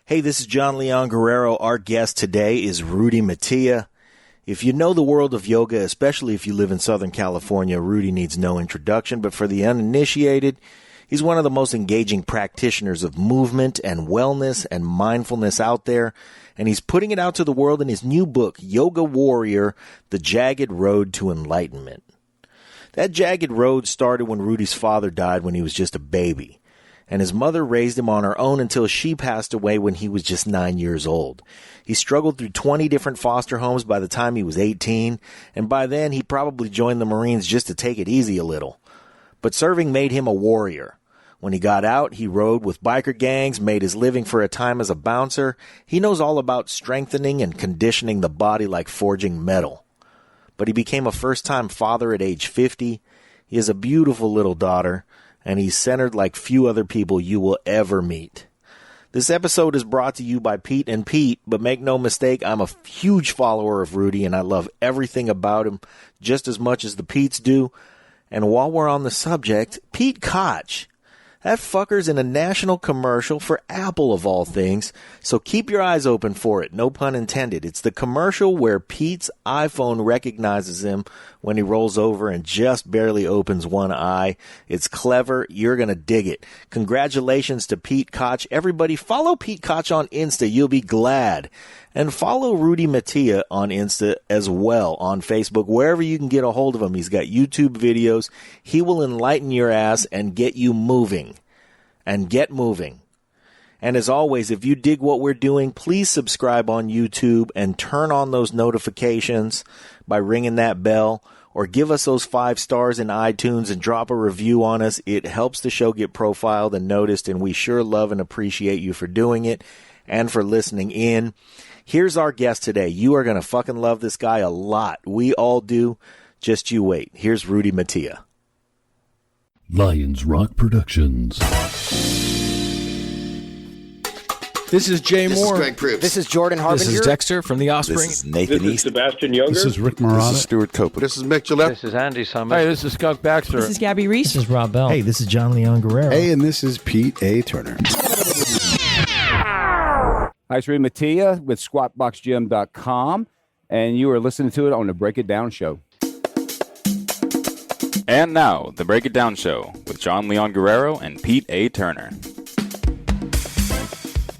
Hey, this is John Leon Guerrero. Our guest today is Rudy Mettia. If you know the world of yoga, especially if you live in Southern California, Rudy needs no introduction. But for the uninitiated, he's one of the most engaging practitioners of movement and wellness and mindfulness out there. And he's putting it out to the world in his new book, Yoga Warrior, The Jagged Road to Enlightenment. That jagged road started when Rudy's father died when he was just a baby. And his mother raised him on her own until she passed away when he was just 9 years old. He struggled through 20 different foster homes by the time he was 18, and by then he probably joined the Marines just to take it easy a little. But serving made him a warrior. When he got out, he rode with biker gangs, made his living for a time as a bouncer. He knows all about strengthening and conditioning the body like forging metal. But he became a first-time father at age 50. He has a beautiful little daughter, and he's centered like few other people you will ever meet. This episode is brought to you by Pete and Pete, but make no mistake, I'm a huge follower of Rudy, and I love everything about him just as much as the Petes do. And while we're on the subject, Pete Koch, that fucker's in a national commercial for Apple of all things, so keep your eyes open for it, no pun intended. It's the commercial where Pete's iPhone recognizes him when he rolls over and just barely opens one eye. It's clever. You're going to dig it. Congratulations to Pete Koch. Everybody follow Pete Koch on Insta. You'll be glad. And follow Rudy Mettia on Insta as well, on Facebook, wherever you can get a hold of him. He's got YouTube videos. He will enlighten your ass and get you moving. And get moving. And as always, if you dig what we're doing, please subscribe on YouTube and turn on those notifications by ringing that bell, or give us those 5 stars in iTunes and drop a review on us. It helps the show get profiled and noticed, and we sure love and appreciate you for doing it and for listening in. Here's our guest today. You are going to fucking love this guy a lot. We all do. Just you wait. Here's Rudy Mettia. Lions Rock Productions. This is Jay Moore. This is Greg Proops. This is Jordan Harbinger. This is Dexter from The Offspring. This is Nathan This is East. Sebastian Younger. This is Rick Marotta. This is Stuart Copeland. This is Mick Gillette. This is Andy Summers. Hey, this is Skunk Baxter. This is Gabby Reese. This is Rob Bell. Hey, this is John Leon Guerrero. Hey, and this is Pete A. Turner. Hi, it's Rudy Mettia with SquatBoxGym.com, and you are listening to it on the Break It Down Show. And now, the Break It Down Show with John Leon Guerrero and Pete A. Turner.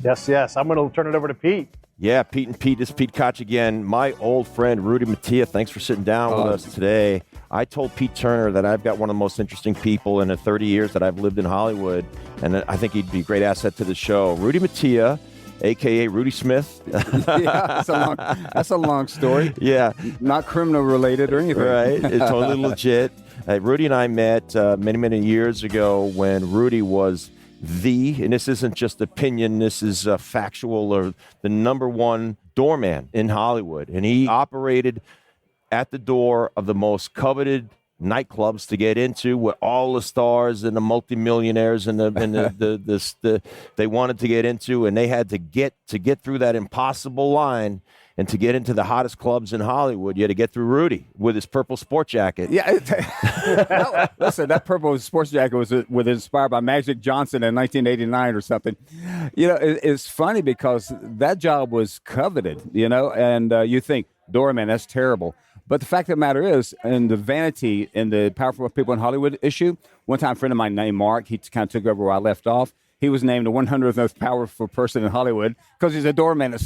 Yes. I'm going to turn it over to Pete. Yeah, Pete and Pete. This is Pete Koch again. My old friend, Rudy Mettia. Thanks for sitting down with us today. I told Pete Turner that I've got one of the most interesting people in the 30 years that I've lived in Hollywood, and I think he'd be a great asset to the show. Rudy Mettia, a.k.a. Rudy Smith. Yeah, that's a long story. Yeah. Not criminal related or anything. Right. It's totally legit. Rudy and I met many years ago when Rudy was and this isn't just opinion, this is factual, or the number one doorman in Hollywood. And he operated at the door of the most coveted nightclubs to get into, with all the stars and the multimillionaires and they wanted to get into, and they had to get through that impossible line. And to get into the hottest clubs in Hollywood, you had to get through Rudy with his purple sport jacket. Yeah, listen, that purple sports jacket was inspired by Magic Johnson in 1989 or something. You know, it's funny because that job was coveted, you know, and you think, doorman, that's terrible. But the fact of the matter is, in the vanity and the powerful people in Hollywood issue, one time a friend of mine named Mark, he kind of took over where I left off. He was named the 100th most powerful person in Hollywood because he's a doorman at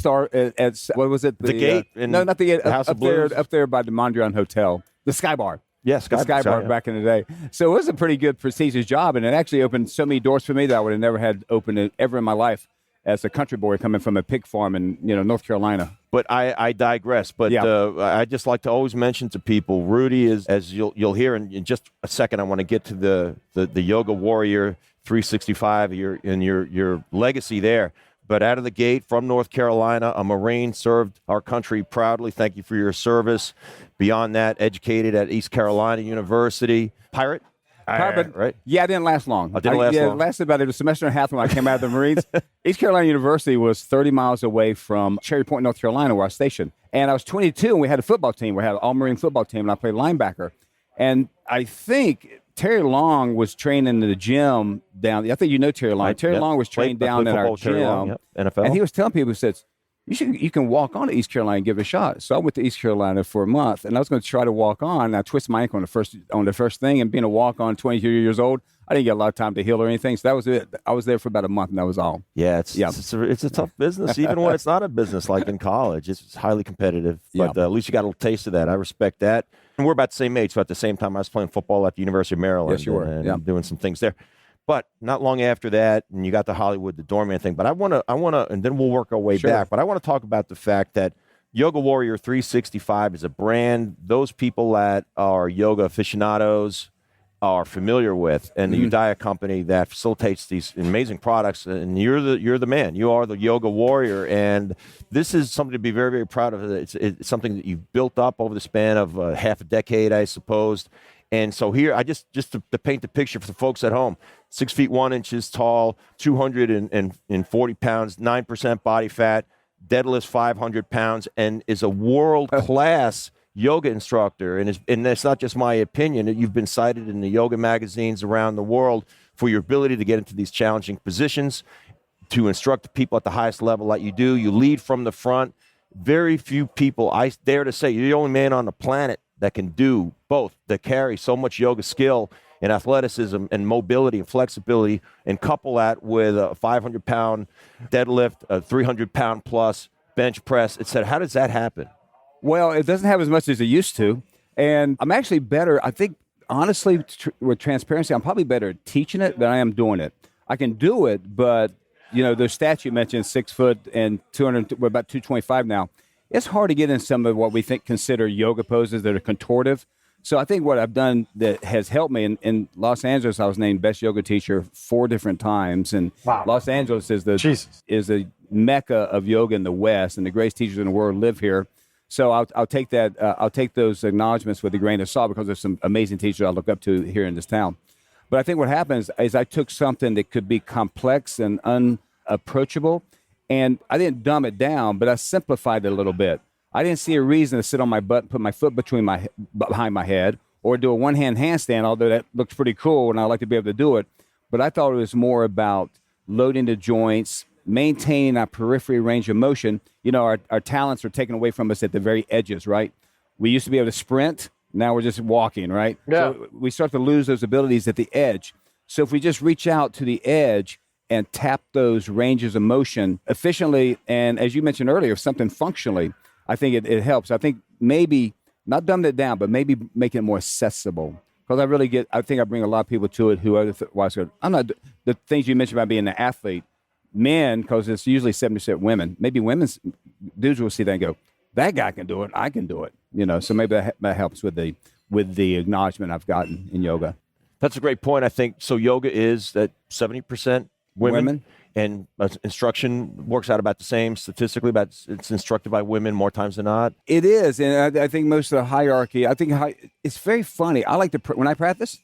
what was it? The Gate? No, not the Gate. The House of Blues? Up there by the Mondrian Hotel. The Sky Bar. Yes, the Sky Bar back in the day. So it was a pretty good, prestigious job, and it actually opened so many doors for me that I would have never had open ever in my life as a country boy coming from a pig farm in North Carolina. But I digress. But yeah. I just like to always mention to people, Rudy is, as you'll hear in just a second, I want to get to the Yoga Warrior 365, your legacy there. But out of the gate, from North Carolina, a Marine, served our country proudly. Thank you for your service. Beyond that, educated at East Carolina University. Pirate? Right? Yeah, it didn't last long. It lasted about a semester and a half when I came out of the Marines. East Carolina University was 30 miles away from Cherry Point, North Carolina, where I was stationed. And I was 22, and we had a football team. We had an all-Marine football team, and I played linebacker. And I think Terry Long was trained in the gym down. I think you know Terry Long. Terry Long was trained down in our gym, NFL. and he was telling people, he said, you can walk on to East Carolina and give it a shot. So I went to East Carolina for a month, and I was going to try to walk on. And I twisted my ankle on the first thing, and being a walk-on, 22 years old, I didn't get a lot of time to heal or anything. So that was it. I was there for about a month, and that was all. Yeah, it's a tough business, even when it's not a business like in college. It's highly competitive, but at least you got a little taste of that. I respect that. And we're about the same age, so at the same time, I was playing football at the University of Maryland. Yes, you were. And doing some things there. But not long after that, and you got the Hollywood, the doorman thing. But I want to, and then we'll work our way back. But I want to talk about the fact that Yoga Warrior 365 is a brand those people that are yoga aficionados are familiar with, and the Udaya company that facilitates these amazing products. And you're the man. You are the Yoga Warrior, and this is something to be very, very proud of. It's something that you've built up over the span of half a decade, I suppose. And so here, I just to paint the picture for the folks at home, 6 feet 1 inches tall, 240 pounds, 9% body fat, deadlifts 500 pounds, and is a world-class yoga instructor. And that's not just my opinion. You've been cited in the yoga magazines around the world for your ability to get into these challenging positions, to instruct people at the highest level like you do. You lead from the front. Very few people, I dare to say, you're the only man on the planet that can do both, that carry so much yoga skill and athleticism and mobility and flexibility, and couple that with a 500-pound deadlift, a 300-pound plus bench press, etc. How does that happen? Well, it doesn't have as much as it used to, and I'm actually better. I think, honestly, with transparency, I'm probably better at teaching it than I am doing it. I can do it, but, the stats you mentioned, 6 foot and 200, we're about 225 now. It's hard to get in some of what we consider yoga poses that are contortive. So I think what I've done that has helped me in Los Angeles, I was named best yoga teacher 4 different times. And Los Angeles is the mecca of yoga in the West, and the greatest teachers in the world live here. So I'll take that. I'll take those acknowledgments with a grain of salt, because there's some amazing teachers I look up to here in this town. But I think what happens is I took something that could be complex and unapproachable, and I didn't dumb it down, but I simplified it a little bit. I didn't see a reason to sit on my butt and put my foot behind my head, or do a one-hand handstand, although that looks pretty cool, and I like to be able to do it. But I thought it was more about loading the joints, maintaining our periphery range of motion. Our talents are taken away from us at the very edges, right? We used to be able to sprint. Now we're just walking, right? Yeah. So we start to lose those abilities at the edge. So if we just reach out to the edge and tap those ranges of motion efficiently, and as you mentioned earlier, something functionally, I think it helps. I think maybe not dumb it down, but maybe make it more accessible. Because I think I bring a lot of people to it who otherwise I'm not, the things you mentioned about being an athlete, men, because it's usually 70% women, maybe dudes will see that and go, that guy can do it, I can do it. So maybe that helps with the acknowledgement I've gotten in yoga. That's a great point. I think so. Yoga is that 70% women. And instruction works out about the same statistically. It's instructed by women more times than not. It is, and I think most of the hierarchy. I think it's very funny. I like to when I practice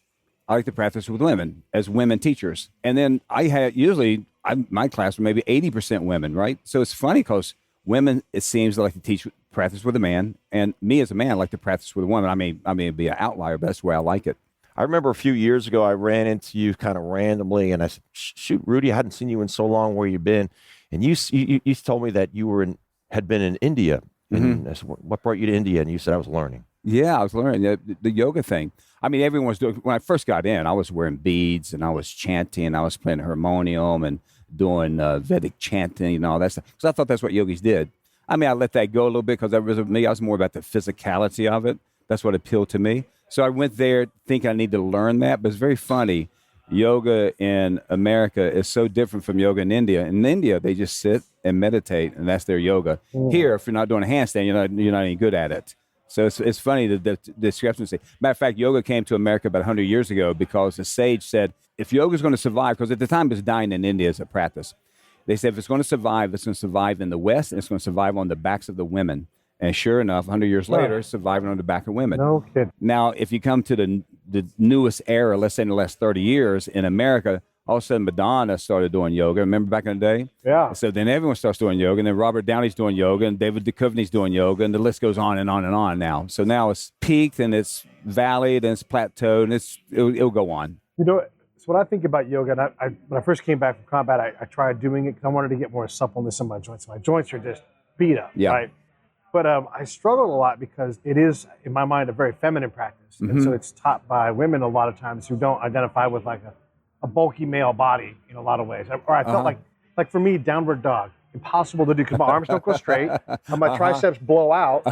with women as women teachers, and then my class was maybe 80% women, right? So it's funny because women, it seems, like to practice with a man, and me as a man, I like to practice with a woman. I may be an outlier, but that's the way I like it. I remember a few years ago, I ran into you kind of randomly, and I said, shoot, Rudy, I hadn't seen you in so long. Where you been? And you told me that you had been in India. And I said, what brought you to India? And you said, I was learning. Yeah, I was learning the yoga thing. I mean, everyone was doing, when I first got in, I was wearing beads, and I was chanting, I was playing harmonium and doing Vedic chanting and all that stuff. Because I thought that's what yogis did. I mean, I let that go a little bit because I was more about the physicality of it. That's what appealed to me. So I went there thinking I need to learn that, but it's very funny. Yoga in America is so different from yoga in India. In India, they just sit and meditate, and that's their yoga. Here, if you're not doing a handstand, you're not any good at it. So it's funny, the discrepancy. Matter of fact, yoga came to America about 100 years ago because a sage said, if yoga is going to survive, because at the time it was dying in India as a practice, they said if it's going to survive in the West, and it's going to survive on the backs of the women. And sure enough, 100 years later, it's surviving on the back of women. No kidding. Now, if you come to the newest era, let's say in the last 30 years in America, all of a sudden Madonna started doing yoga. Remember back in the day? Yeah. So then everyone starts doing yoga, and then Robert Downey's doing yoga, and David Duchovny's doing yoga, and the list goes on and on and on now. So now it's peaked, and it's valleyed, and it's plateaued, and it'll go on. You know, so when I think about yoga, and I when I first came back from combat, I tried doing it because I wanted to get more suppleness in my joints. My joints are just beat up, Yeah. right? But I struggled a lot because it is, in my mind, a very feminine practice. And so it's taught by women a lot of times who don't identify with like a bulky male body in a lot of ways. Or I felt like for me, downward dog, impossible to do because my arms don't go straight and my triceps blow out,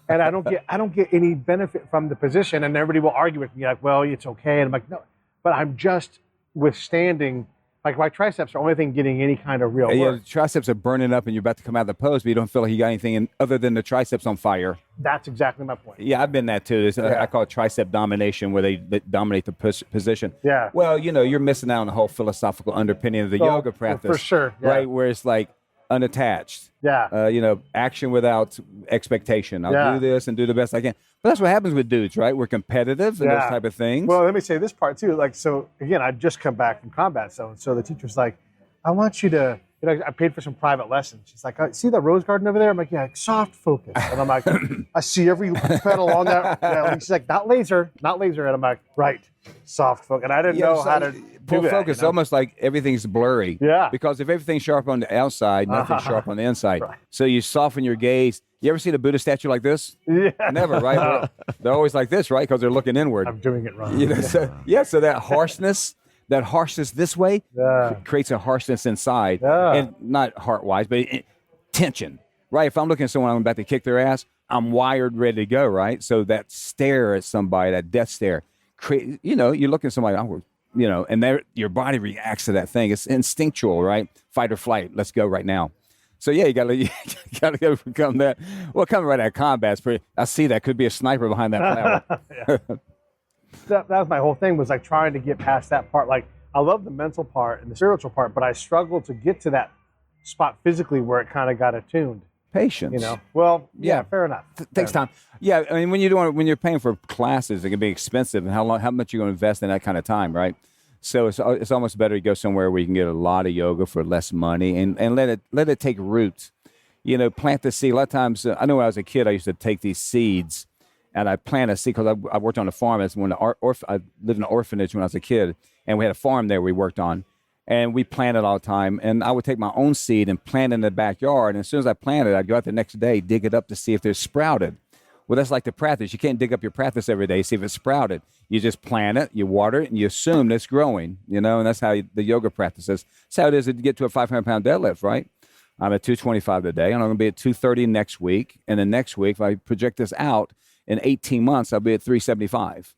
and I don't get any benefit from the position. And everybody will argue with me like, well, it's okay. And I'm like, no, but I'm just withstanding. Like my triceps are the only thing getting any kind of real work. Yeah, the triceps are burning up, and you're about to come out of the pose, but you don't feel like you got anything other than the triceps on fire. That's exactly my point. Yeah, I've been that too. I call it tricep domination, where they dominate the position. Yeah. Well, you're missing out on the whole philosophical underpinning of the yoga practice. For sure. Yeah. Right, where it's like unattached. Yeah. Action without expectation. I'll do this and do the best I can. But that's what happens with dudes, right? We're competitive and those type of things. Well, let me say this part too. Like, so again, I'd just come back from combat. So the teacher's like, I want you to, I paid for some private lessons. She's like, see that rose garden over there? I'm like, yeah, soft focus. And I'm like, I see every petal on that. And she's like, not laser. And I'm like, right, soft focus. And I didn't know how to pull do focus. That, Almost like everything's blurry. Yeah. Because if everything's sharp on the outside, nothing's sharp on the inside. Right. So you soften your gaze. You ever see the Buddha statue like this? Yeah. Never, right? They're always like this, right? Because they're looking inward. I'm doing it wrong. So that harshness this way creates a harshness inside, and not heart-wise, but tension, right? If I'm looking at someone, I'm about to kick their ass, I'm wired, ready to go, right? So that stare at somebody, that death stare, you look at somebody, and your body reacts to that thing. It's instinctual, right? Fight or flight. Let's go right now. So yeah, you gotta overcome that. Well, coming right out of combat, I see that could be a sniper behind that flower. That was my whole thing, was like trying to get past that part. Like, I love the mental part and the spiritual part, but I struggled to get to that spot physically where it kind of got attuned. Patience. Well, yeah, fair enough. Takes time. Yeah, I mean, when you're paying for classes, it can be expensive, and how much you're going to invest in that kind of time, right? So it's almost better to go somewhere where you can get a lot of yoga for less money and let it take root. Plant the seed. A lot of times, I know when I was a kid, I used to take these seeds and I plant a seed because I worked on a farm. That's when I lived in an orphanage when I was a kid, and we had a farm there we worked on, and we planted all the time. And I would take my own seed and plant it in the backyard. And as soon as I planted, I'd go out the next day, dig it up to see if they're sprouted. Well, that's like the practice. You can't dig up your practice every day, see if it's sprouted. You just plant it, you water it, and you assume it's growing, and that's how the yoga practice is. That's how it is to get to a 500-pound deadlift, right? I'm at 225 today, and I'm going to be at 230 next week. And then next week, if I project this out, in 18 months, I'll be at 375.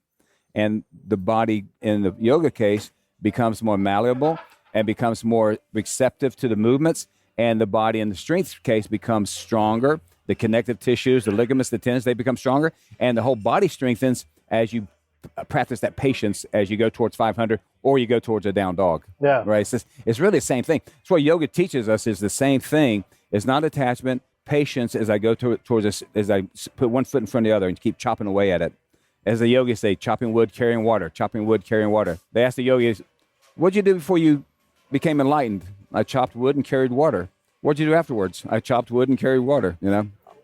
And the body, in the yoga case, becomes more malleable and becomes more receptive to the movements. And the body, in the strength case, becomes stronger. The connective tissues, the ligaments, the tendons, they become stronger. And the whole body strengthens as you practice that patience as you go towards 500 or you go towards a down dog. Yeah. Right? It's really the same thing. That's what yoga teaches us, is the same thing. It's not attachment. Patience as I go towards this, as I put one foot in front of the other and keep chopping away at it. As the yogis say, chopping wood, carrying water, chopping wood, carrying water. They ask the yogis, what'd you do before you became enlightened? I chopped wood and carried water. What'd you do afterwards? I chopped wood and carried water,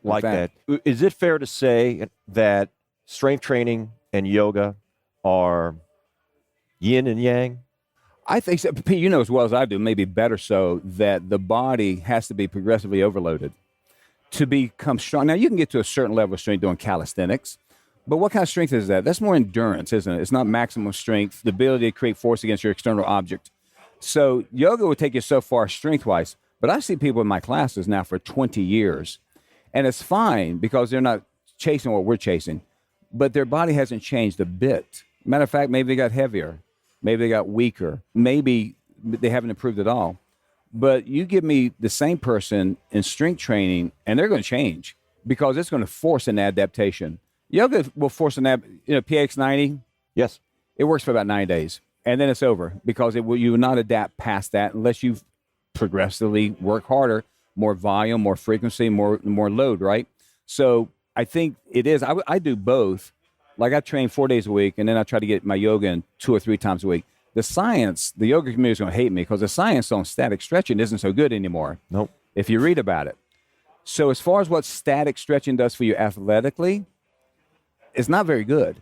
Like that. Is it fair to say that strength training and yoga are yin and yang? I think so. Pete, you know as well as I do, maybe better so, that the body has to be progressively overloaded to become strong. Now, you can get to a certain level of strength doing calisthenics, but what kind of strength is that? That's more endurance, isn't it? It's not maximum strength, the ability to create force against your external object. So yoga will take you so far strength-wise, but I see people in my classes now for 20 years, and it's fine because they're not chasing what we're chasing, but their body hasn't changed a bit. Matter of fact, maybe they got heavier. Maybe they got weaker. Maybe they haven't improved at all. But you give me the same person in strength training, and they're going to change because it's going to force an adaptation. Yoga will force PX 90. Yes. It works for about 9 days, and then it's over because you will not adapt past that unless you progressively work harder, more volume, more frequency, more load, right? So I think it is. I do both. Like I train 4 days a week, and then I try to get my yoga in 2 or 3 times a week. The science, the yoga community is going to hate me because the science on static stretching isn't so good anymore. Nope. If you read about it. So as far as what static stretching does for you athletically, it's not very good.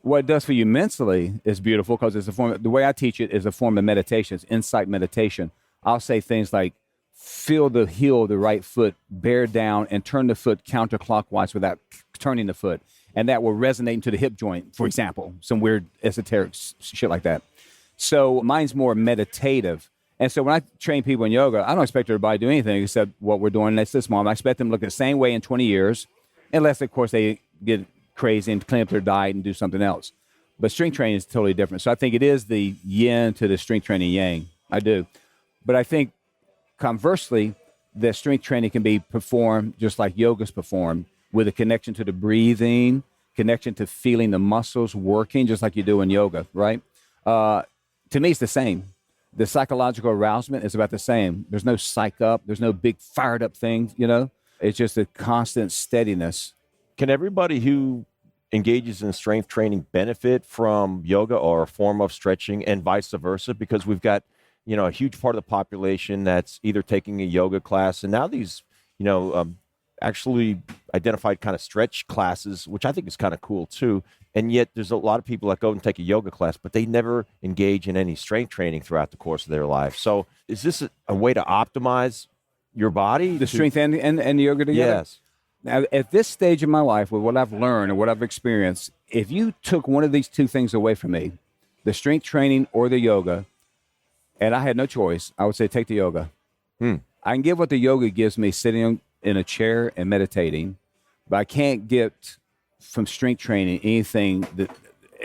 What it does for you mentally is beautiful because it's the way I teach it is a form of meditation. It's insight meditation. I'll say things like, feel the heel of the right foot bear down and turn the foot counterclockwise without turning the foot. And that will resonate into the hip joint, for example, some weird esoteric shit like that. So mine's more meditative. And so when I train people in yoga, I don't expect everybody to do anything except what we're doing at this moment. I expect them to look the same way in 20 years, unless, of course, they get crazy and clean up their diet and do something else. But strength training is totally different. So I think it is the yin to the strength training yang. I do. But I think conversely, that strength training can be performed just like yoga's performed, with a connection to the breathing, connection to feeling the muscles working, just like you do in yoga, right? To me, it's the same. The psychological arousement is about the same. There's no psych up. There's no big fired up thing, you know? It's just a constant steadiness. Can everybody who engages in strength training benefit from yoga or a form of stretching, and vice versa? Because we've got, you know, a huge part of the population that's either taking a yoga class, and now these, you know, actually identified kind of stretch classes, which I think is kind of cool too. And yet there's a lot of people that go and take a yoga class, but they never engage in any strength training throughout the course of their life. So is this a way to optimize your body? The strength and the yoga together? Yes. Now, at this stage in my life, with what I've learned and what I've experienced, if you took one of these two things away from me, the strength training or the yoga, and I had no choice, I would say take the yoga. I can give what the yoga gives me sitting in a chair and meditating, but I can't get from strength training anything that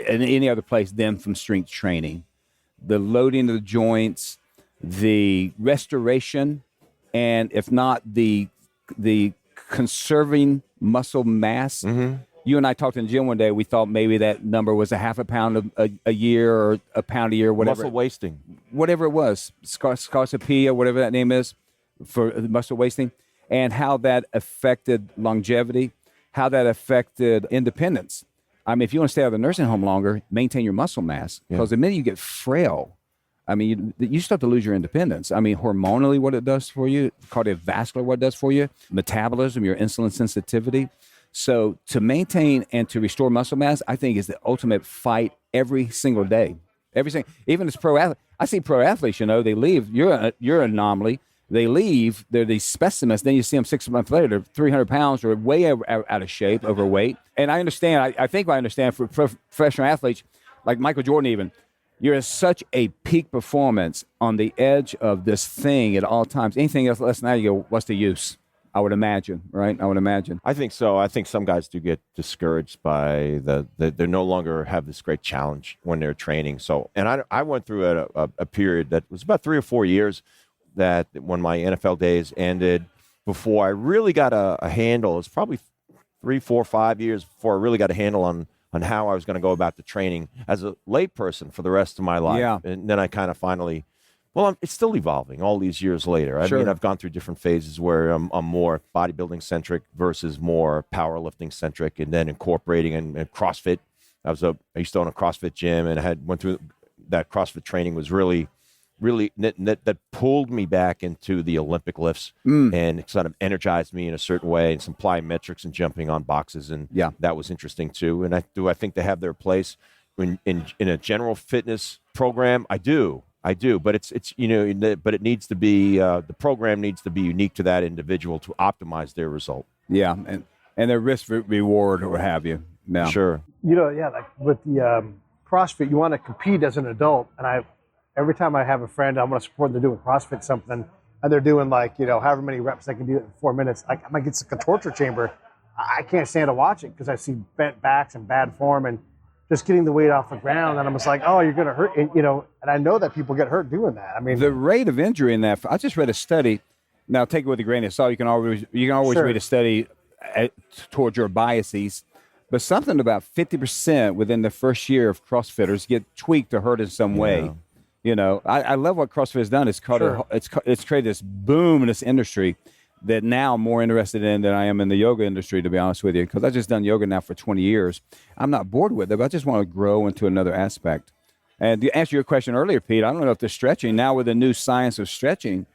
in any other place than from strength training. The loading of the joints, the restoration, and if not the conserving muscle mass. You and I talked in the gym one day. We thought maybe that number was a half a pound a year or a pound a year, whatever. Muscle wasting. Whatever it was, scarcopia, whatever that name is for muscle wasting, and how that affected longevity, how that affected independence. I mean, if you want to stay out of the nursing home longer, maintain your muscle mass, because the minute you get frail, I mean, you start to lose your independence. I mean, hormonally, what it does for you, cardiovascular, what it does for you, metabolism, your insulin sensitivity. So to maintain and to restore muscle mass, I think is the ultimate fight every single day. Even as pro athlete, I see pro athletes, you know, they leave. You're an anomaly. They leave. They're these specimens. Then you see them 6 months later, they're 300 pounds or way out of shape, overweight. And I understand. I think I understand for professional athletes, like Michael Jordan even, you're at such a peak performance on the edge of this thing at all times. Anything else less than that, you go, what's the use? I would imagine, right? I would imagine. I think so. I think some guys do get discouraged by they no longer have this great challenge when they're training. So, and I went through a period that was about 3 or 4 years, that when my NFL days ended, before I really got a handle. It's probably 3, 4, 5 years before I really got a handle on how I was going to go about the training as a layperson for the rest of my life. Yeah. And then I kind of finally, it's still evolving all these years later. I mean, I've gone through different phases where I'm more bodybuilding centric versus more powerlifting centric, and then incorporating and CrossFit. I used to own a CrossFit gym, and I went through that. CrossFit training was really that pulled me back into the Olympic lifts and it sort of energized me in a certain way, and some plyometrics and jumping on boxes, and that was interesting too. And I think they have their place in a general fitness program. I do, but it's but it needs to be the program needs to be unique to that individual to optimize their result. Yeah, and their risk reward or what have you. Yeah. Sure. Like with the CrossFit, you want to compete as an adult, and every time I have a friend, I'm going to support them doing CrossFit something, and they're doing however many reps they can do it in 4 minutes. I might get like a torture chamber. I can't stand to watch it because I see bent backs and bad form and just getting the weight off the ground. And I'm just like, oh, you're going to hurt. And I know that people get hurt doing that. I mean, the rate of injury in that, I just read a study. Now take it with a grain of salt. You can always read a study towards your biases. But something about 50% within the first year of CrossFitters get tweaked or hurt in some way. I love what CrossFit has done. It's created this boom in this industry that now I'm more interested in than I am in the yoga industry, to be honest with you, because I've just done yoga now for 20 years. I'm not bored with it, but I just want to grow into another aspect. And to answer your question earlier, Pete, I don't know if the stretching, now with the new science of stretching,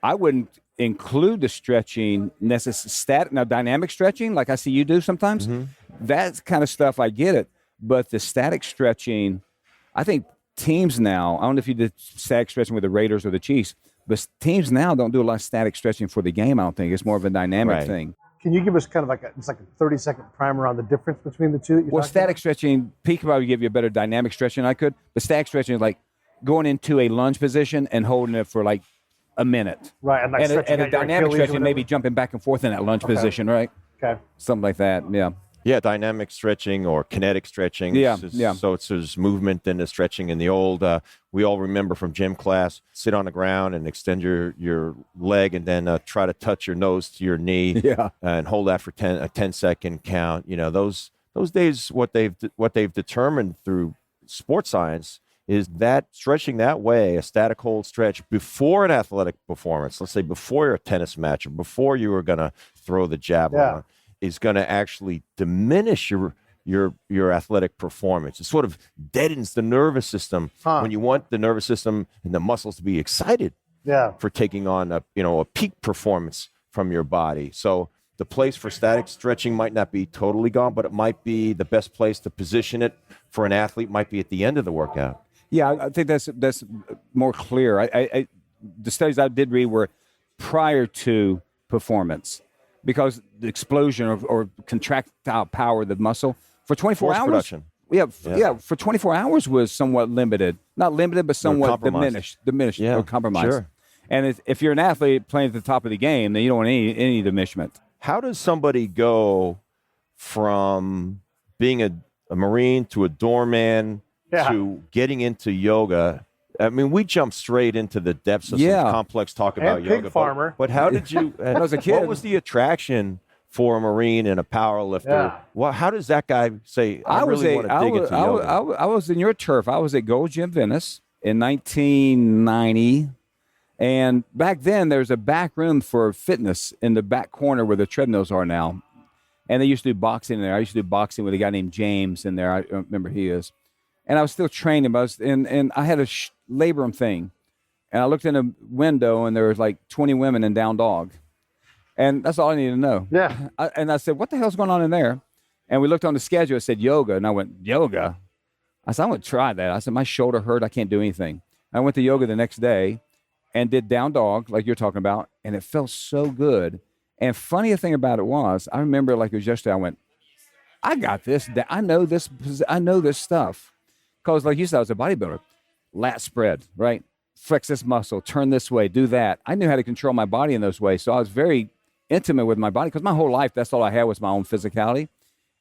I wouldn't include the stretching necessarily. Now, dynamic stretching, like I see you do sometimes, that kind of stuff, I get it. But the static stretching, I think teams now, I don't know if you did static stretching with the Raiders or the Chiefs, but teams now don't do a lot of static stretching for the game, I don't think. It's more of a dynamic thing. Can you give us kind of like it's like a 30-second primer on the difference between the two? Well, static stretching, Pete could probably give you a better dynamic stretching than I could. But static stretching is like going into a lunge position and holding it for like a minute. Right. And, like and a dynamic stretching, maybe jumping back and forth in that lunge position, right? Okay. Something like that, yeah. Yeah, dynamic stretching or kinetic stretching. Yeah. So it's there's movement in the stretching. In the old, we all remember from gym class, sit on the ground and extend your leg and then try to touch your nose to your knee and hold that for a 10-second count. You know, those days, what they've determined through sports science is that stretching that way, a static hold stretch before an athletic performance, let's say before a tennis match or before you were going to throw the javelin, is going to actually diminish your athletic performance. It sort of deadens the nervous system when you want the nervous system and the muscles to be excited for taking on a peak performance from your body. So the place for static stretching might not be totally gone, but it might be the best place to position it for an athlete might be at the end of the workout. Yeah, I think that's more clear. I the studies I did read were prior to performance, because the explosion or contractile power of the muscle for 24 Force hours. production. For 24 hours was somewhat limited. Not limited, but somewhat diminished or compromised. Sure. And if you're an athlete playing at the top of the game, then you don't want any diminishment. How does somebody go from being a Marine to a doorman to getting into yoga? I mean, we jumped straight into the depths of some complex talk about pig yoga. farmer. But how did you, as a kid, what was the attraction for a Marine and a power lifter? Yeah. Well, how does that guy say, I really want to dig into yoga? I was in your turf. I was at Gold Gym Venice in 1990. And back then, there was a back room for fitness in the back corner where the treadmills are now. And they used to do boxing in there. I used to do boxing with a guy named James in there. I don't remember who he is. And I was still training, but and I had a labrum thing. And I looked in a window, and there was like 20 women and down dog. And that's all I needed to know. Yeah. And I said, what the hell's going on in there? And we looked on the schedule. It said yoga. And I went, yoga? I said, I'm going to try that. I said, my shoulder hurt. I can't do anything. I went to yoga the next day and did down dog, like you're talking about. And it felt so good. And funniest thing about it was, I remember like it was yesterday, I went, I got this. I know this stuff. Because like you said, I was a bodybuilder. Lat spread, right? Flex this muscle, turn this way, do that. I knew how to control my body in those ways. So I was very intimate with my body because my whole life, that's all I had was my own physicality.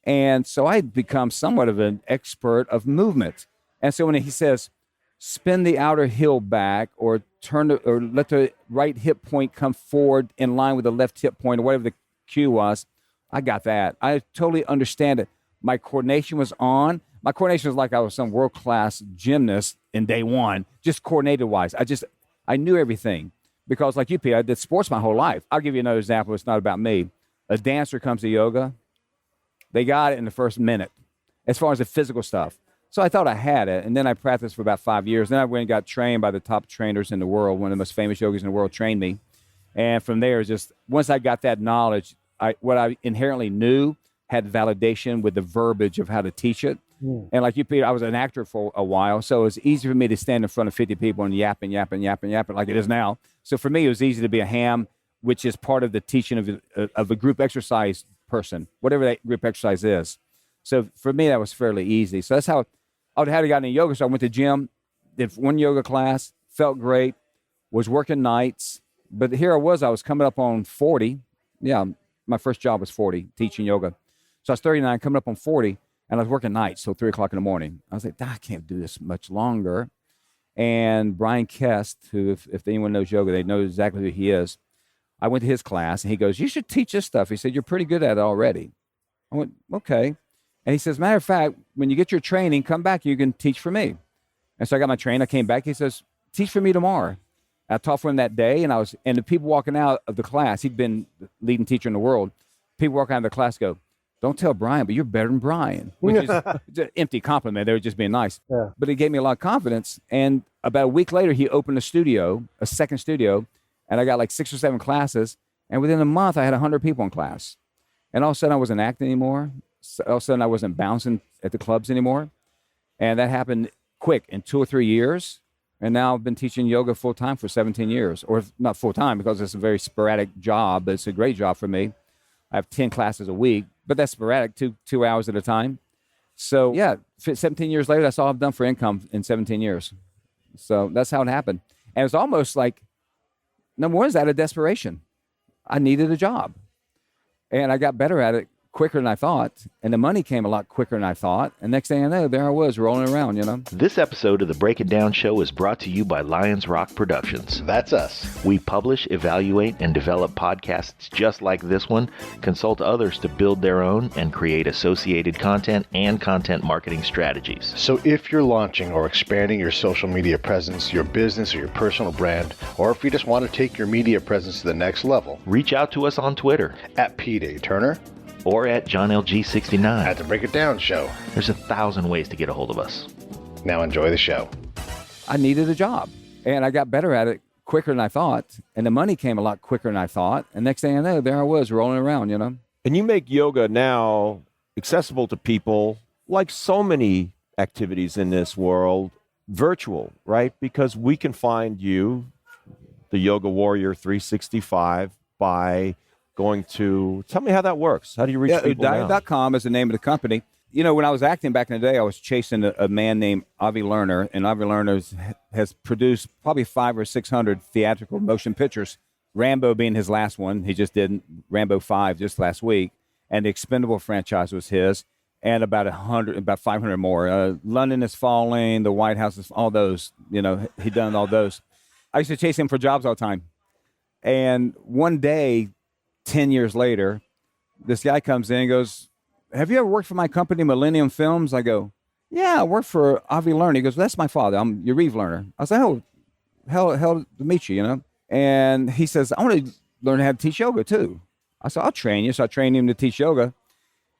And so I had become somewhat of an expert of movement. And so when he says, spin the outer heel back or let the right hip point come forward in line with the left hip point or whatever the cue was, I got that. I totally understand it. My coordination was on. My coordination was like I was some world-class gymnast in day one, just coordinated-wise. I knew everything because like you, Pete, I did sports my whole life. I'll give you another example. It's not about me. A dancer comes to yoga. They got it in the first minute as far as the physical stuff. So I thought I had it, and then I practiced for about 5 years. Then I went and got trained by the top trainers in the world. One of the most famous yogis in the world trained me. And from there, just once I got that knowledge, what I inherently knew had validation with the verbiage of how to teach it. And like you, Peter, I was an actor for a while, so it was easy for me to stand in front of 50 people and yapping like it is now. So for me, it was easy to be a ham, which is part of the teaching of a group exercise person, whatever that group exercise is. So for me, that was fairly easy. So that's how I would have gotten into yoga. So I went to gym, did one yoga class, felt great, was working nights. But here I was coming up on 40. Yeah, my first job was 40, teaching yoga. So I was 39, coming up on 40. And I was working nights till 3 o'clock in the morning. I was like, I can't do this much longer. And Brian Kest, who, if anyone knows yoga, they know exactly who he is. I went to his class, and he goes, you should teach this stuff. He said, you're pretty good at it already. I went, okay. And he says, matter of fact, when you get your training, come back, you can teach for me. And so I got my training. I came back. He says, teach for me tomorrow. I taught for him that day, and the people walking out of the class, he'd been the leading teacher in the world. People walking out of the class go, don't tell Brian, but you're better than Brian, which is an empty compliment. They were just being nice. Yeah. But it gave me a lot of confidence. And about a week later, he opened a second studio, and I got like 6 or 7 classes. And within a month, I had 100 people in class. And all of a sudden, I wasn't acting anymore. So all of a sudden, I wasn't bouncing at the clubs anymore. And that happened quick in 2 or 3 years. And now I've been teaching yoga full-time for 17 years. Or not full-time because it's a very sporadic job, but it's a great job for me. I have 10 classes a week, but that's sporadic, two hours at a time. So, yeah, 17 years later, that's all I've done for income in 17 years. So that's how it happened. And it was almost like, number one, is out of desperation. I needed a job. And I got better at it quicker than I thought. And the money came a lot quicker than I thought. And next thing I know, there I was rolling around, you know. This episode of the Break It Down Show is brought to you by Lions Rock Productions. That's us. We publish, evaluate, and develop podcasts just like this one, consult others to build their own, and create associated content and content marketing strategies. So if you're launching or expanding your social media presence, your business or your personal brand, or if you just want to take your media presence to the next level, Reach out to us on Twitter at Pete A. Turner, or at JohnLG69. at the Break It Down Show. There's 1,000 ways to get a hold of us. Now enjoy the show. I needed a job. And I got better at it quicker than I thought. And the money came a lot quicker than I thought. And next thing I know, there I was rolling around, you know. And you make yoga now accessible to people, like so many activities in this world, virtual, right? Because we can find you, the Yoga Warrior 365, by going to, tell me how that works. How do you reach people now? Udaya.com is the name of the company. You know, when I was acting back in the day, I was chasing a man named Avi Lerner, and Avi Lerner has produced probably 500 or 600 theatrical motion pictures, Rambo being his last one. He just did Rambo 5 just last week, and the Expendable franchise was his, and about 500 more. London is Falling, The White House is, all those, you know, he done all those. I used to chase him for jobs all the time. And one day, 10 years later, this guy comes in and goes, have you ever worked for my company, Millennium Films? I go, yeah, I work for Avi Lerner. He goes, that's my father. I'm Yariv Lerner. I was like, oh, hell to meet you, you know? And he says, I want to learn how to teach yoga too. I said, I'll train you. So I trained him to teach yoga.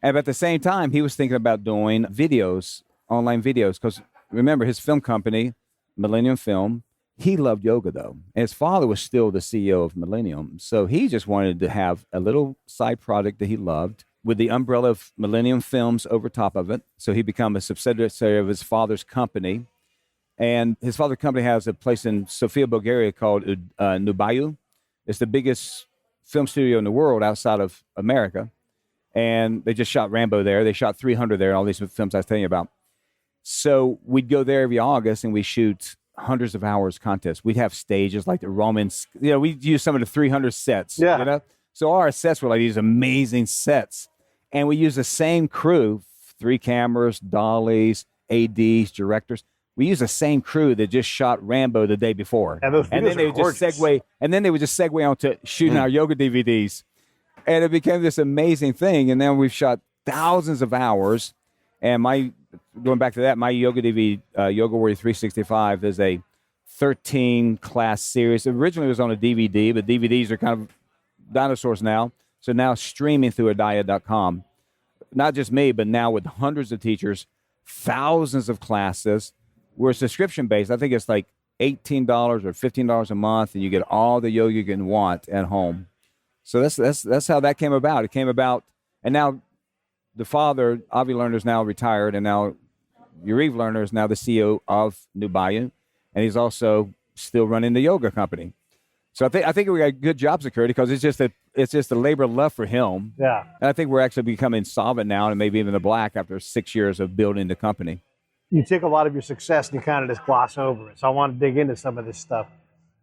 And at the same time, he was thinking about doing videos, online videos, because remember, his film company, Millennium Film, he loved yoga, though. And his father was still the CEO of Millennium. So he just wanted to have a little side project that he loved with the umbrella of Millennium Films over top of it. So he became a subsidiary of his father's company. And his father's company has a place in Sofia, Bulgaria called Nubayu. It's the biggest film studio in the world outside of America. And they just shot Rambo there. They shot 300 there, all these films I was telling you about. So we'd go there every August and we shoot hundreds of hours contests. We'd have stages like the Romans. You know, we'd use some of the 300 sets. Yeah. You know? So our sets were like these amazing sets. And we use the same crew, 3 cameras, dollies, ADs, directors. We use the same crew that just shot Rambo the day before. And those and then videos they are would just gorgeous. segue, and then they would just segue onto shooting our yoga DVDs. And it became this amazing thing. And then we've shot thousands of hours. And going back to that, my yoga DVD, Yoga Warrior 365, is a 13-class series. Originally it was on a DVD, but DVDs are kind of dinosaurs now. So now streaming through Udaya.com. Not just me, but now with hundreds of teachers, thousands of classes. We're subscription-based. I think it's like $18 or $15 a month, and you get all the yoga you can want at home. So that's how that came about. It came about, and now the father, Avi Lerner, is now retired, and now Yariv Lerner is now the CEO of Nubayu, and he's also still running the yoga company. So I think we got good job security because it's just a labor of love for him. Yeah. And I think we're actually becoming solvent now and maybe even the black after 6 years of building the company. You take a lot of your success and you kind of just gloss over it. So I want to dig into some of this stuff.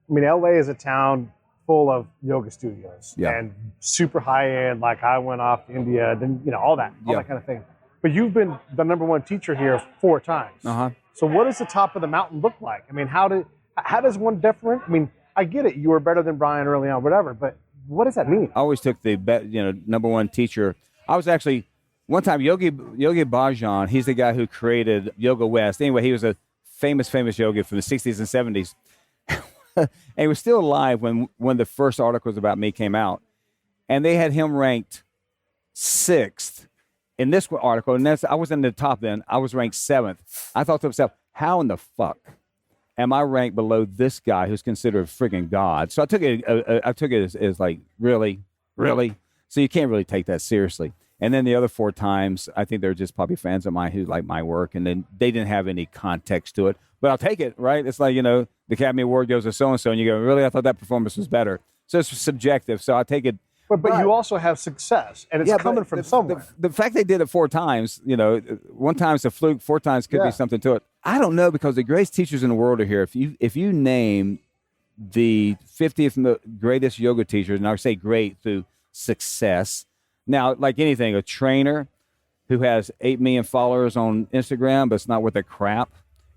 I mean, LA is a town full of yoga studios and super high end. Like I went off to India, then, you know, all that kind of thing. But you've been the #1 teacher here 4 times. So what does the top of the mountain look like? I mean, how does one different? I mean, I get it. You were better than Brian early on, whatever. But what does that mean? I always took the #1 teacher. I was actually one time Yogi Bhajan. He's the guy who created Yoga West. Anyway, he was a famous yogi from the 60s and 70s, and he was still alive when the first articles about me came out, and they had him ranked 6th in this article, and I was in the top then, I was ranked 7th. I thought to myself, how in the fuck am I ranked below this guy who's considered a friggin' god? So I took it as like, really? So you can't really take that seriously. And then the other 4 times, I think they're just probably fans of mine who like my work, and then they didn't have any context to it. But I'll take it, right? It's like, the Academy Award goes to so-and-so, and you go, really? I thought that performance was better. So it's subjective. So I take it. But you also have success, and it's coming from somewhere. The fact they did it 4 times, 1 time's a fluke, 4 times could be something to it. I don't know, because the greatest teachers in the world are here. If you name the 50th greatest yoga teachers, and I would say great through success. Now, like anything, a trainer who has 8 million followers on Instagram, but it's not worth a crap,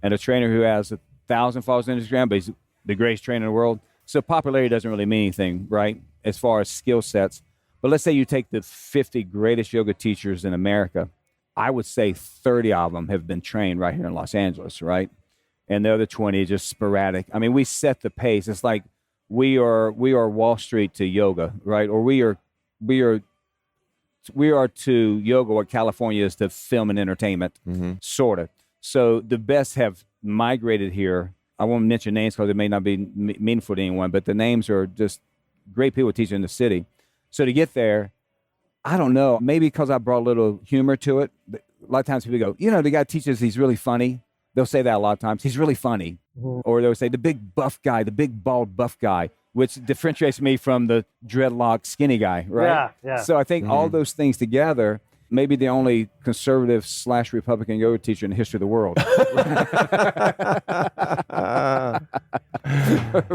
and a trainer who has 1,000 followers on Instagram, but he's the greatest trainer in the world. So popularity doesn't really mean anything, right, as far as skill sets. But let's say you take the 50 greatest yoga teachers in America. I would say 30 of them have been trained right here in Los Angeles, right? And the other 20 are just sporadic. I mean, we set the pace. It's like we are Wall Street to yoga, right? Or we are to yoga what California is to film and entertainment, sort of. So the best have migrated here. I won't mention names because it may not be meaningful to anyone, but the names are just great people teaching in the city. So to get there, I don't know, maybe because I brought a little humor to it. A lot of times people go, the guy teaches, he's really funny. They'll say that a lot of times. He's really funny. Or they'll say the big buff guy, the big bald buff guy, which differentiates me from the dreadlock skinny guy, right? Yeah. So I think all those things together, maybe the only conservative / Republican yoga teacher in the history of the world.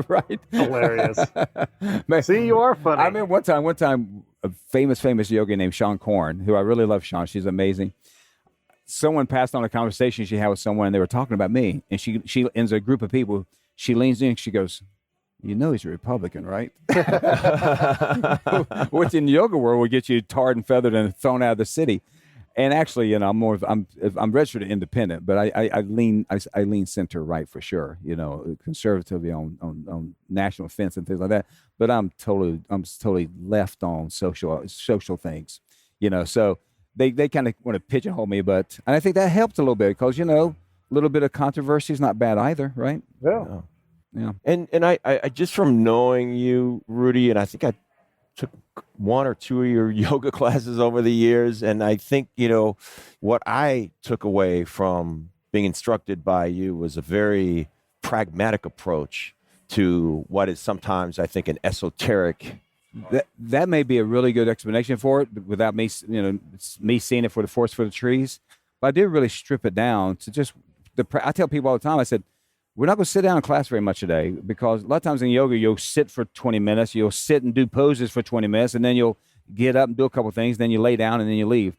Right? Hilarious. See, you are funny. I remember one time, a famous yogi named Sean Korn, who I really love Sean. She's amazing. Someone passed on a conversation she had with someone, and they were talking about me. And she ends a group of people. She leans in, she goes, he's a Republican, right? Which in the yoga world would get you tarred and feathered and thrown out of the city. And actually, I'm registered independent, but I lean center right for sure. Conservatively on national defense and things like that. But I'm totally left on social things. So they kind of want to pigeonhole me, and I think that helped a little bit because a little bit of controversy is not bad either, right? Yeah. Yeah. And I just from knowing you, Rudy, and I think I took 1 or 2 of your yoga classes over the years. And I think, what I took away from being instructed by you was a very pragmatic approach to what is sometimes, I think, an esoteric. That may be a really good explanation for it, but without me, me seeing it for the forest for the trees. But I did really strip it down to just I tell people all the time, I said, we're not going to sit down in class very much today because a lot of times in yoga, you'll sit for 20 minutes, you'll sit and do poses for 20 minutes, and then you'll get up and do a couple things, then you lay down, and then you leave.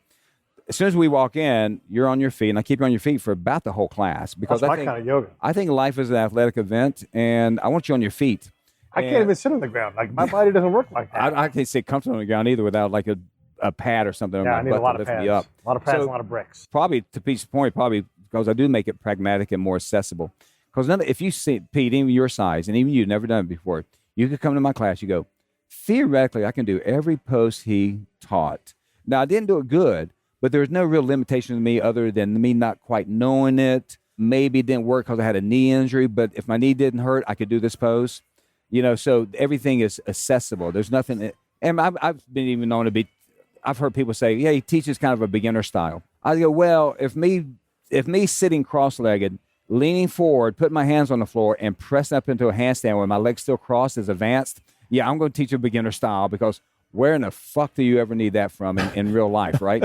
As soon as we walk in, you're on your feet, and I keep you on your feet for about the whole class. Because That's my kind of yoga. I think life is an athletic event, and I want you on your feet. I can't even sit on the ground. Like, my body doesn't work like that. I can't sit comfortably on the ground either without like a pad or something on my I need butt a lot to of lift pads. me up. A lot of pads, a lot of bricks. Probably, to Pete's point, because I do make it pragmatic and more accessible. Because if you see, Pete, even your size, and even you've never done it before, you could come to my class, you go, theoretically, I can do every pose he taught. Now, I didn't do it good, but there was no real limitation to me other than me not quite knowing it. Maybe it didn't work because I had a knee injury, but if my knee didn't hurt, I could do this pose. So everything is accessible. There's nothing, and I've been even known to be, I've heard people say, yeah, he teaches kind of a beginner style. I go, well, if me sitting cross-legged, leaning forward, putting my hands on the floor, and pressing up into a handstand where my legs still crossed is advanced, yeah, I'm going to teach a beginner style because where in the fuck do you ever need that from in real life, right?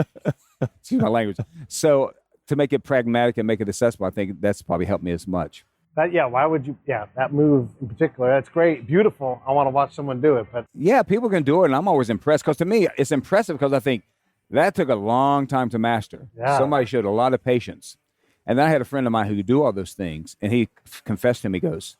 Excuse my language. So to make it pragmatic and make it accessible, I think that's probably helped me as much. Why would you? Yeah, that move in particular, that's great, beautiful. I want to watch someone do it. But yeah, people can do it, and I'm always impressed because to me, it's impressive because I think that took a long time to master. Yeah. Somebody showed a lot of patience. And then I had a friend of mine who could do all those things, and he confessed to me, he goes,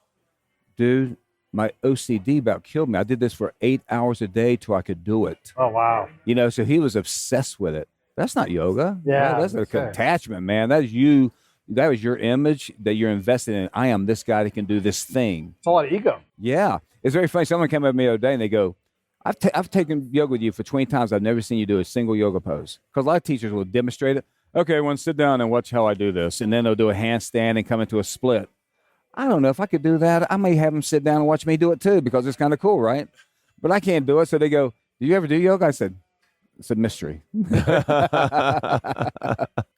dude, my OCD about killed me. I did this for 8 hours a day till I could do it. Oh, wow. So he was obsessed with it. That's not yoga. Yeah. That's a attachment, man. That is you. That was your image that you're invested in. I am this guy that can do this thing. It's a lot of ego. Yeah. It's very funny. Someone came up to me the other day, and they go, I've taken yoga with you for 20 times. I've never seen you do a single yoga pose. Because a lot of teachers will demonstrate it. Okay, everyone sit down and watch how I do this. And then they'll do a handstand and come into a split. I don't know if I could do that. I may have them sit down and watch me do it too because it's kind of cool, right? But I can't do it. So they go, do you ever do yoga? I said, it's a mystery. Because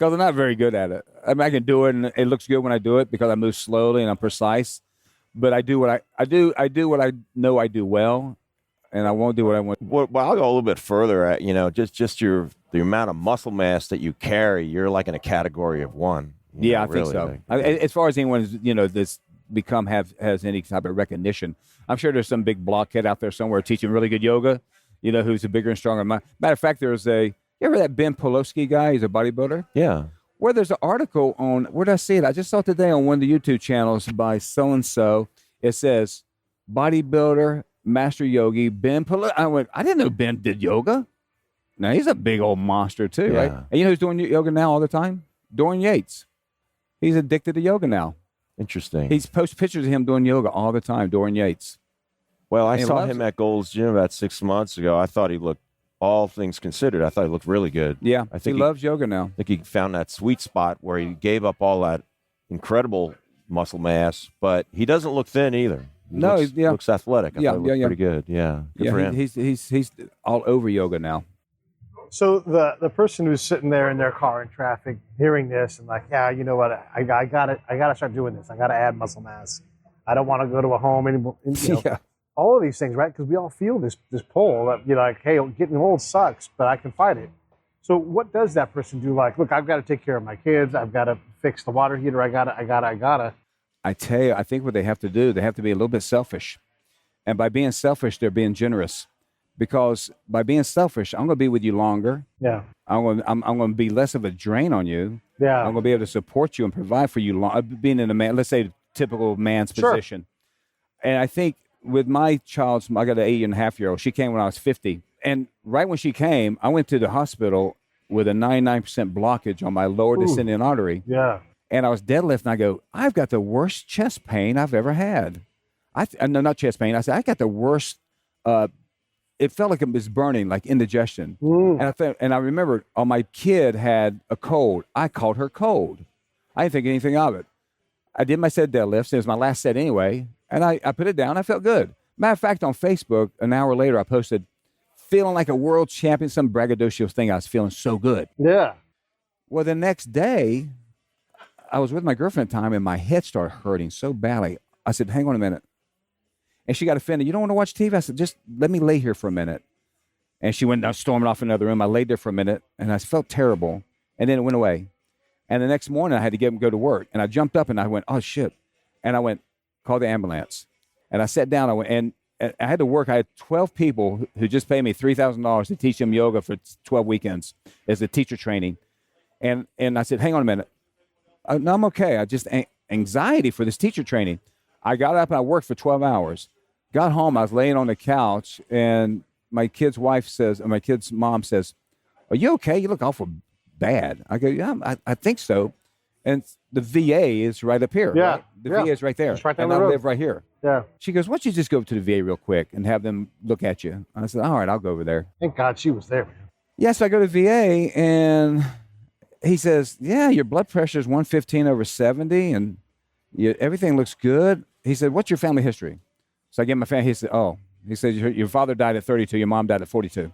I'm not very good at it. I mean, I can do it and it looks good when I do it because I move slowly and I'm precise. But I do what I do what I know I do well, and I won't do what I want. Well, I'll go a little bit further at, just the amount of muscle mass that you carry. You're like in a category of one. Yeah, I think so. As far as anyone, that's has any type of recognition, I'm sure there's some big blockhead out there somewhere teaching really good yoga, who's a bigger and stronger. Matter of fact, you ever that Ben Polowski guy? He's a bodybuilder. Yeah. Where there's an article on, where did I see it? I just saw it today on one of the YouTube channels by so-and-so. It says, bodybuilder, master yogi, Ben Polowski. I didn't know Ben did yoga. Now, he's a big old monster too, right? And you know who's doing yoga now all the time? Dorian Yates. He's addicted to yoga now. Interesting. He's posts pictures of him doing yoga all the time, Dorian Yates. Well, I saw him at Gold's Gym about 6 months ago. I thought he looked, all things considered, I thought he looked really good. Yeah, I think he loves yoga now. I think he found that sweet spot where he gave up all that incredible muscle mass, but he doesn't look thin either. He looks athletic. I thought he looked pretty good. Yeah, good for him. He's all over yoga now. So the person who's sitting there in their car in traffic, hearing this and like, yeah, you know what, I gotta start doing this. I gotta add muscle mass. I don't want to go to a home anymore. All of these things, right? Because we all feel this pull that you're like, hey, getting old sucks, but I can fight it. So what does that person do? Like, look, I've got to take care of my kids. I've got to fix the water heater. I gotta. I tell you, I think what they have to do, they have to be a little bit selfish. And by being selfish, they're being generous. Because by being selfish, I'm going to be with you longer. Yeah. I'm going to be less of a drain on you. Yeah. I'm going to be able to support you and provide for you. Being in a man, let's say, typical man's position. And I think with my child, I got an 8.5-year-old. She came when I was 50. And right when she came, I went to the hospital with a 99% blockage on my lower descending artery. Yeah. And I was deadlifting. I go, I've got the worst chest pain I've ever had. No, not chest pain. I said, I got the worst. It felt like it was burning, like indigestion. And I remembered, my kid had a cold. I called her cold. I didn't think anything of it. I did my set deadlifts. It was my last set anyway. And I put it down. I felt good. Matter of fact, on Facebook, an hour later, I posted, feeling like a world champion, some braggadocious thing. I was feeling so good. Yeah. Well, the next day, I was with my girlfriend at the time, and my head started hurting so badly. I said, hang on a minute. And she got offended. You don't want to watch TV? I said, just let me lay here for a minute. And she went down, storming off in another room. I laid there for a minute, and I felt terrible. And then it went away. And the next morning, I had to get up and go to work. And I jumped up, and I went, oh, shit. And I went, call the ambulance. And I sat down. I went, and I had to work. I had 12 people who just paid me $3,000 to teach them yoga for 12 weekends as a teacher training. And I said, hang on a minute. No, I'm okay. I just anxiety for this teacher training. I got up and I worked for 12 hours. Got home. I was laying on the couch, and my kid's mom says, are you okay? You look awful bad. I go, yeah, I think so. And the VA is right up here. Yeah. Right? The VA is right there. It's right down and the I road. live right here. Yeah. She goes, why don't you just go to the VA real quick and have them look at you? I said, all right, I'll go over there. Thank God she was there, man. Yes, I go to VA, and he says, yeah, your blood pressure is 115/70, and everything looks good. He said, what's your family history? So I get my family. He said, your father died at 32, your mom died at 42.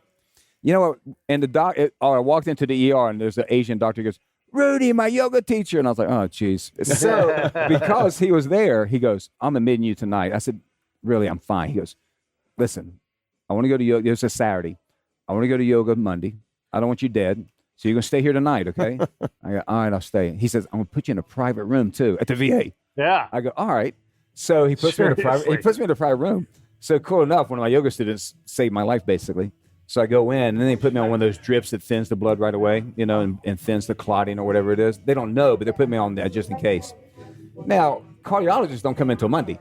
You know what? And I walked into the ER, and there's an Asian doctor who goes, Rudy, my yoga teacher. And I was like, oh, geez. So because he was there, he goes, I'm admitting you tonight. I said, really, I'm fine. He goes, listen, I want to go to yoga. It's a Saturday. I want to go to yoga Monday. I don't want you dead. So you're going to stay here tonight, okay? I go, all right, I'll stay. He says, I'm going to put you in a private room, too, at the VA. Yeah. I go, all right. So he puts me in a private room. So cool enough, one of my yoga students saved my life, basically. So I go in, and then they put me on one of those drips that thins the blood right away, and thins the clotting or whatever it is. They don't know, but they put me on that just in case. Now, cardiologists don't come until Monday.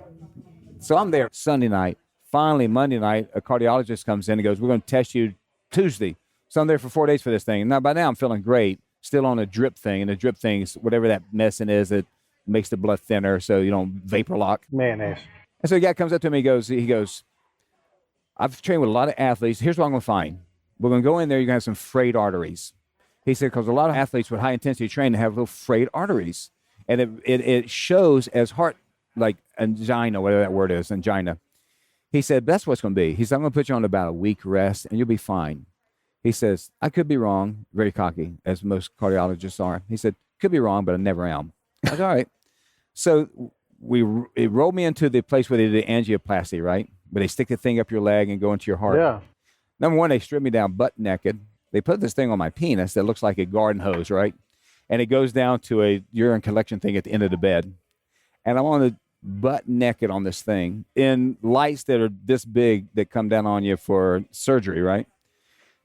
So I'm there Sunday night. Finally, Monday night, a cardiologist comes in and goes, we're going to test you Tuesday. So I'm there for 4 days for this thing. Now, by now, I'm feeling great, still on a drip thing. And the drip thing is whatever that medicine is that makes the blood thinner so you don't vapor lock. Mayonnaise. And so the guy comes up to me, he goes, I've trained with a lot of athletes. Here's what I'm going to find. We're going to go in there. You're going to have some frayed arteries. He said, because a lot of athletes with high intensity training have little frayed arteries. And it shows as heart, like angina, whatever that word is, angina. He said, that's what's going to be. He said, I'm going to put you on about a week rest and you'll be fine. He says, I could be wrong, very cocky, as most cardiologists are. He said, could be wrong, but I never am. I was all right. So it rolled me into the place where they did angioplasty, right? Where they stick the thing up your leg and go into your heart. Yeah. Number one, they stripped me down butt naked. They put this thing on my penis that looks like a garden hose, right? And it goes down to a urine collection thing at the end of the bed. And I'm on the butt naked on this thing in lights that are this big that come down on you for surgery, right?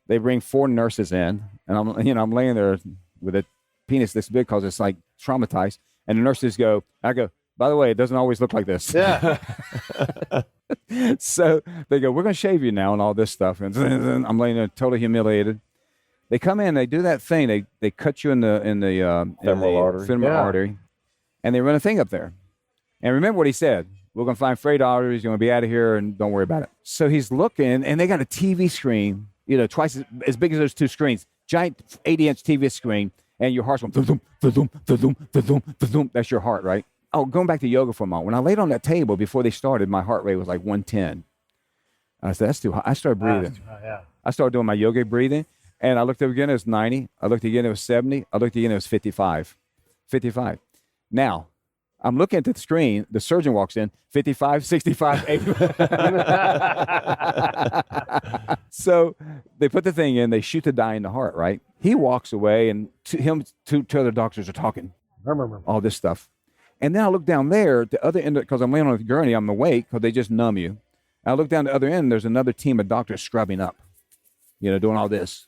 They bring 4 nurses in, and I'm laying there with a penis this big because it's like traumatized. And the nurses go, by the way, it doesn't always look like this. Yeah. So they go, we're going to shave you now and all this stuff. And I'm laying there totally humiliated. They come in, they do that thing. They cut you in the femoral artery, and they run a thing up there. And remember what he said. We're going to find frayed arteries. You're going to be out of here, and don't worry about it. So he's looking, and they got a TV screen, twice as big as those 2 screens, giant 80-inch TV screen, and your heart's going, thum, thum, thum, thum, thum. That's your heart, right? Oh, going back to yoga for a moment. When I laid on that table before they started, my heart rate was like 110. I said, that's too high. I started breathing. I started doing my yoga breathing, and I looked up again, it was 90. I looked again, it was 70. I looked again, it was 55. 55. Now, I'm looking at the screen. The surgeon walks in, 55, 65, 80. So they put the thing in. They shoot the dye in the heart, right? He walks away, and two other doctors are talking. All this stuff. And then I look down there, the other end, because I'm laying on the gurney, I'm awake, because they just numb you. And I look down the other end, there's another team of doctors scrubbing up, doing all this.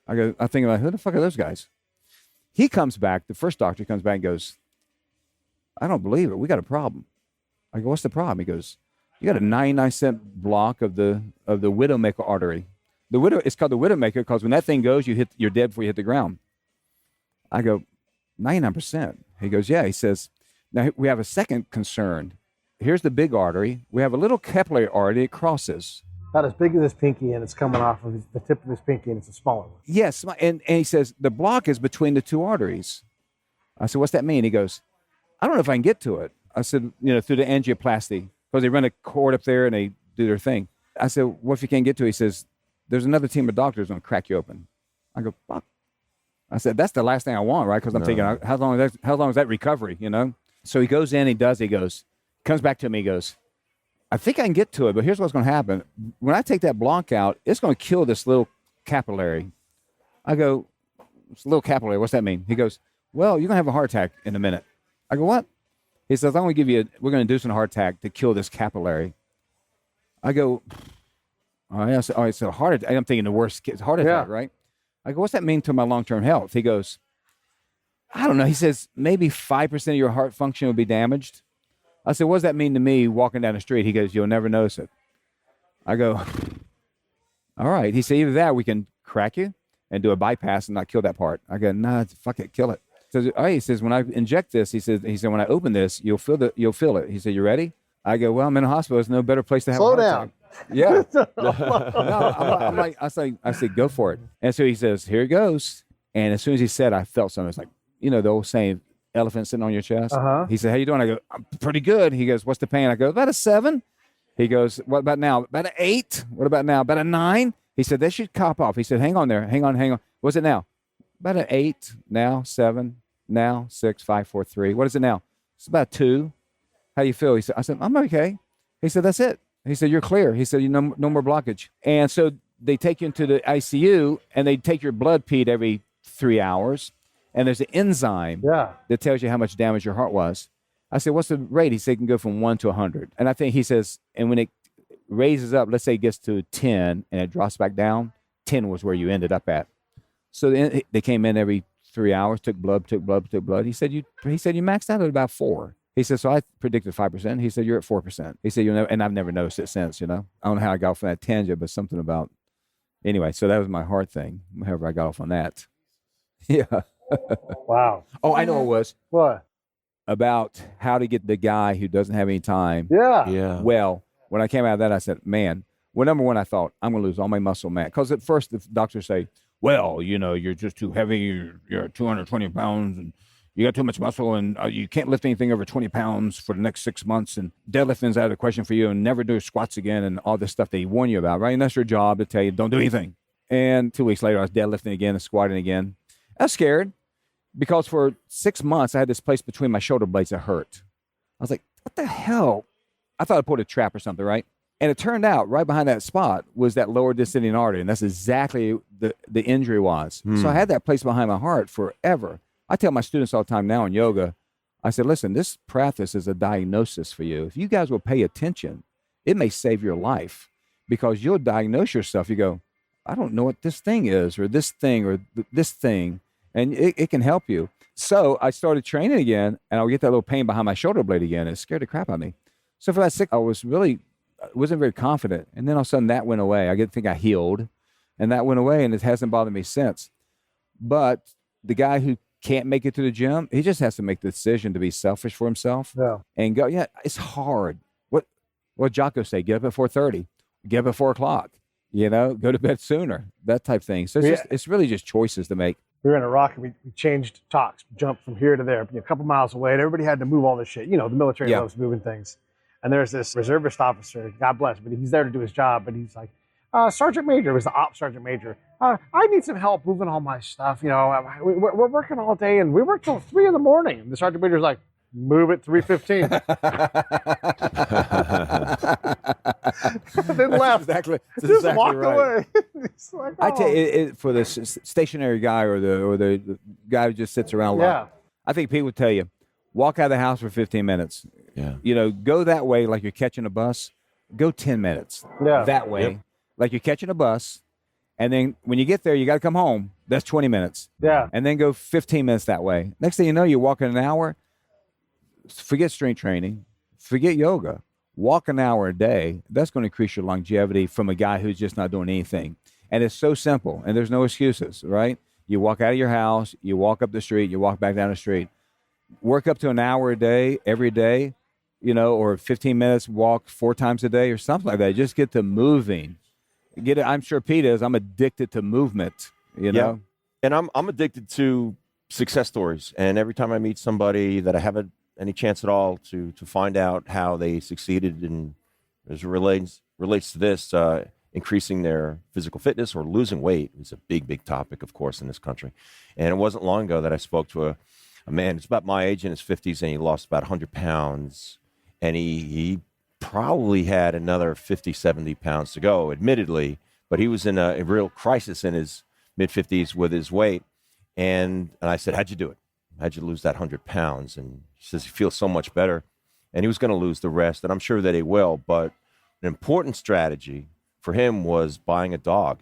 I think about, who the fuck are those guys? He comes back, the first doctor comes back and goes, I don't believe it. We got a problem. I go, what's the problem? He goes, you got a 99-cent block of the widowmaker artery. It's called the widowmaker because when that thing goes, you're dead before you hit the ground. I go, 99%. He goes, yeah. He says, now we have a second concern. Here's the big artery. We have a little capillary artery. It crosses. About as big as his pinky, and it's coming off of the tip of his pinky, and it's a smaller one. Yes. And he says, the block is between the 2 arteries. I said, what's that mean? He goes, I don't know if I can get to it. I said, through the angioplasty, because they run a cord up there and they do their thing. I said, what if you can't get to it? He says, there's another team of doctors going to crack you open. I go, fuck. I said, that's the last thing I want, right? Because I'm thinking, how long is that recovery, So he goes in, he comes back to me, he goes, I think I can get to it, but here's what's going to happen. When I take that block out, it's going to kill this little capillary. I go, it's a little capillary, what's that mean? He goes, well, you're going to have a heart attack in a minute. I go, what? He says, we're going to induce a heart attack to kill this capillary. I go, all right, so heart attack. I'm thinking the worst case, heart attack, right? I go, what's that mean to my long-term health? He goes, I don't know. He says, maybe 5% of your heart function will be damaged. I said, what does that mean to me walking down the street? He goes, you'll never notice it. I go, all right. He said, either that, we can crack you and do a bypass and not kill that part. I go, nah, fuck it, kill it. So, all right, he says, when I inject this, he said, when I open this, you'll feel it. He said, you ready? I go, well, I'm in a hospital. There's no better place to have Slow a heart down. attack. Yeah. No, I said, go for it. And so he says, here it goes. And as soon as he said, I felt something. It's like, the old saying, elephant sitting on your chest. He said, how you doing? I go, I'm pretty good. He goes, what's the pain? I go, about a 7. He goes, what about now? About an 8. What about now? About a 9. He said, that should cop off. He said, hang on there. Hang on. What's it now? About an 8, now 7, now 6, 5, 4, 3. What is it now? It's about 2. How do you feel? I said, I'm okay. He said, that's it. He said, you're clear. He said, no more blockage. And so they take you into the ICU, and they take your blood peed every 3 hours. And there's an enzyme that tells you how much damage your heart was. I said, what's the rate? He said, it can go from 1 to 100. And I think he says, and when it raises up, let's say it gets to 10 and it drops back down, 10 was where you ended up at. So they came in every 3 hours, took blood. He said, you maxed out at about 4. He said, so I predicted 5%. He said, you're at 4%. He said, and I've never noticed it since, I don't know how I got off on that tangent, but something about, anyway, so that was my heart thing, however I got off on that. Yeah. Wow. Oh, I know it was. What? About how to get the guy who doesn't have any time. Yeah. Well, when I came out of that, I said, man, Well, number one, I thought, I'm going to lose all my muscle mass. Because at first, the doctors say, well, you're just too heavy. You're 220 pounds, and you got too much muscle, and you can't lift anything over 20 pounds for the next 6 months, and deadlifting's out of the question for you, and never do squats again, and all this stuff they warn you about, right? And that's your job to tell you, don't do anything. And 2 weeks later, I was deadlifting again and squatting again. I was scared because for 6 months, I had this place between my shoulder blades that hurt. I was like, what the hell? I thought I pulled a trap or something, right? And it turned out right behind that spot was that lower descending artery, and that's exactly the injury was. So I had that place behind my heart forever. I tell my students all the time now in yoga, I said, listen, this practice is a diagnosis for you. If you guys will pay attention, it may save your life because you'll diagnose yourself. You go, I don't know what this thing is or this thing or this thing, and it can help you. So I started training again, and I would get that little pain behind my shoulder blade again. It scared the crap out of me. So for that 6, I wasn't very confident. And then all of a sudden that went away. I think I healed, and that went away, and it hasn't bothered me since. But the guy who can't make it to the gym, he just has to make the decision to be selfish for himself and go, yeah, it's hard. What Jocko say? Get up at 4:30, get up at 4 o'clock, go to bed sooner, that type thing. So it's really just choices to make. We were in Iraq, and we changed talks, jumped from here to there, a couple miles away, and everybody had to move all this shit. The military loves moving things. And there's this reservist officer, God bless, but he's there to do his job. But he's like, Sergeant Major, was the ops sergeant major. I need some help moving all my stuff. We're working all day, and we work till 3 a.m. And the sergeant major's like, move at 3:15. Then left. Just walked away. It's like, I tell you, for the stationary guy or the guy who just sits around a lot, I think people tell you, walk out of the house for 15 minutes. Yeah. Go that way like you're catching a bus. Go 10 minutes that way like you're catching a bus. And then when you get there, you got to come home. That's 20 minutes. Yeah. And then go 15 minutes that way. Next thing you know, you're walking an hour. Forget strength training. Forget yoga. Walk an hour a day. That's going to increase your longevity from a guy who's just not doing anything. And it's so simple. And there's no excuses, right? You walk out of your house. You walk up the street. You walk back down the street. Work up to an hour a day, every day, or 15 minutes walk 4 times a day or something like that. Just get to moving. I'm sure Pete is. I'm addicted to movement, Yeah. And I'm addicted to success stories. And every time I meet somebody that I haven't any chance at all to find out how they succeeded and as it relates to this, increasing their physical fitness or losing weight is a big topic, of course, in this country. And it wasn't long ago that I spoke to a man who's about my age in his 50s, and he lost about 100 pounds. And he probably had another 50, 70 pounds to go, admittedly. But he was in a real crisis in his mid-50s with his weight. And I said, how'd you do it? How'd you lose that 100 pounds? And he says he feels so much better. And he was going to lose the rest, and I'm sure that he will. But an important strategy for him was buying a dog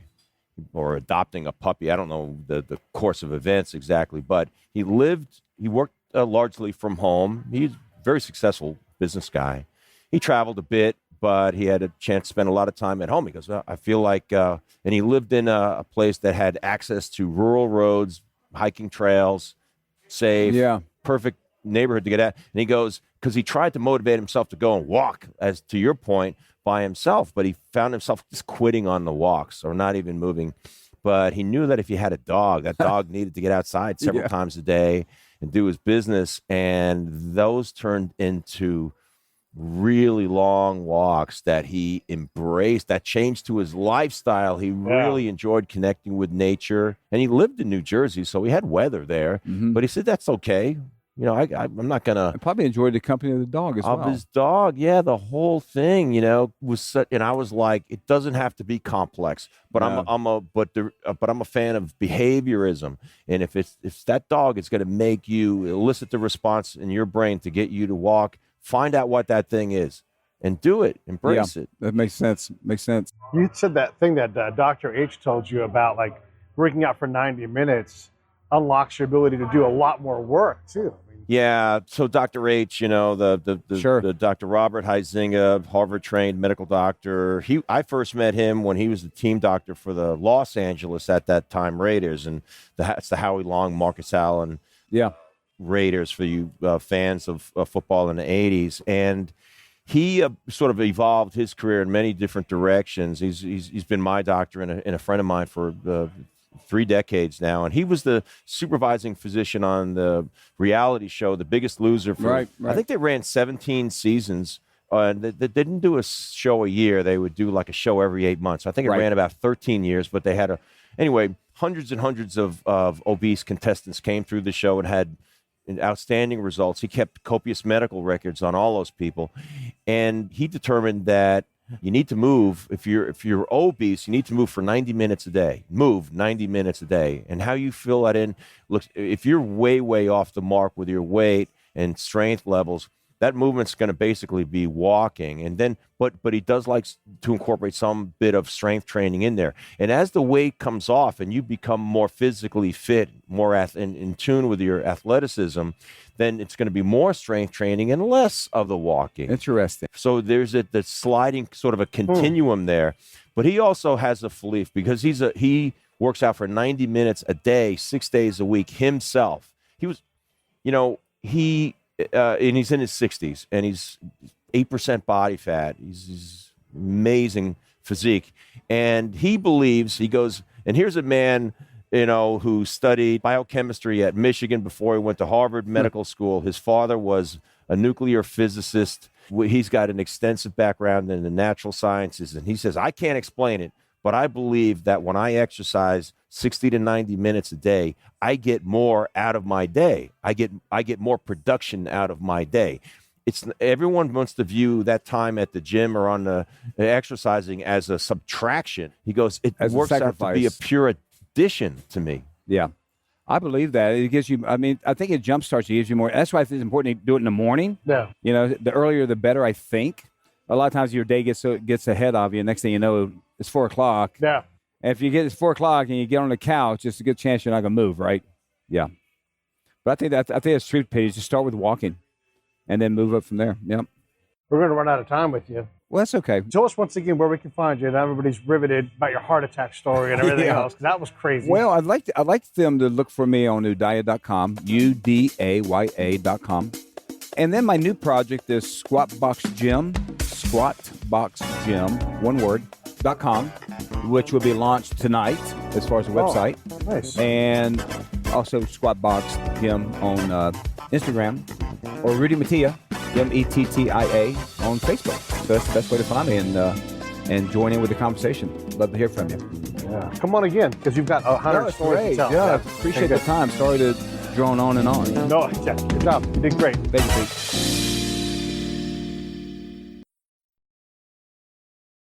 or adopting a puppy. I don't know the course of events exactly, but he worked largely from home. He's a very successful business guy. He traveled a bit, but he had a chance to spend a lot of time at home. He goes, I feel like, and he lived in a place that had access to rural roads, hiking trails, safe, perfect neighborhood to get at. And he goes, because he tried to motivate himself to go and walk, as to your point, by himself, but he found himself just quitting on the walks or not even moving. But he knew that if he had a dog, that dog needed to get outside several times a day and do his business. And those turned into really long walks that he embraced, that changed to his lifestyle. He really enjoyed connecting with nature. And he lived in New Jersey, so he had weather there. Mm-hmm. But he said, that's okay. I'm not going to... I probably enjoyed the company of the dog as well. Of his dog, the whole thing, was such... And I was like, it doesn't have to be complex, but I'm a fan of behaviorism. And if that dog is going to make you elicit the response in your brain to get you to walk, find out what that thing is and do it. Embrace it. That makes sense. You said that thing that Dr. H told you about, like working out for 90 minutes unlocks your ability to do a lot more work too. Yeah, so Dr. H, the Dr. Robert Huizinga, Harvard-trained medical doctor. I first met him when he was the team doctor for the Los Angeles at that time Raiders, and that's the Howie Long, Marcus Allen Raiders for you fans of football in the 80s. And he sort of evolved his career in many different directions. He's been my doctor and a friend of mine for 3 decades now, and he was the supervising physician on the reality show The Biggest Loser. Right. I think they ran 17 seasons. And they didn't do a show a year. They would do like a show every 8 months. I think it ran about 13 years, but they had anyway, hundreds and hundreds of obese contestants came through the show and had outstanding results. He kept copious medical records on all those people. And he determined that you need to move. If you're obese, you need to move for 90 minutes a day. Move 90 minutes a day. And how you fill that in, looks, if you're way, way off the mark with your weight and strength levels, that movement's going to basically be walking. And then, but he does like to incorporate some bit of strength training in there. And as the weight comes off and you become more physically fit, more in tune with your athleticism, then it's going to be more strength training and less of the walking. Interesting. So there's the sliding sort of a continuum there. But he also has a belief, because he works out for 90 minutes a day, 6 days a week himself. He was, and he's in his 60s, and he's 8% body fat. He's amazing physique. And he believes, he goes, and here's a man, who studied biochemistry at Michigan before he went to Harvard Medical School. His father was a nuclear physicist. He's got an extensive background in the natural sciences. And he says, I can't explain it, but I believe that when I exercise 60 to 90 minutes a day, I get more out of my day. I get more production out of my day. Everyone wants to view that time at the gym or on the exercising as a subtraction. He goes, it works out to be a pure addition to me. Yeah, I believe that. It gives you, I think it jumpstarts you, gives you more. That's why it's important to do it in the morning. Yeah. The earlier the better, I think. A lot of times your day gets ahead of you. Next thing you know, it's 4 o'clock. Yeah. And if you get it's 4 o'clock and you get on the couch, it's a good chance you're not going to move, right? Yeah. But I think that's true, Pete. Just start with walking and then move up from there. Yep. We're going to run out of time with you. Well, that's okay. Tell us once again where we can find you. And everybody's riveted about your heart attack story and everything else. That was crazy. Well, I'd like them to look for me on udaya.com, udaya.com. And then my new project is squatboxgym, one word, .com, which will be launched tonight as far as the website. Nice. And also Squatbox Gym on Instagram, or Rudy Mettia, Mettia on Facebook. So that's the best way to find me and join in with the conversation. Love to hear from you. Yeah. Come on again, because you've got 100 stories to tell. Yeah, appreciate the time. Sorry to drone on and on. No, yeah, good job. You did great. Thank you, Pete.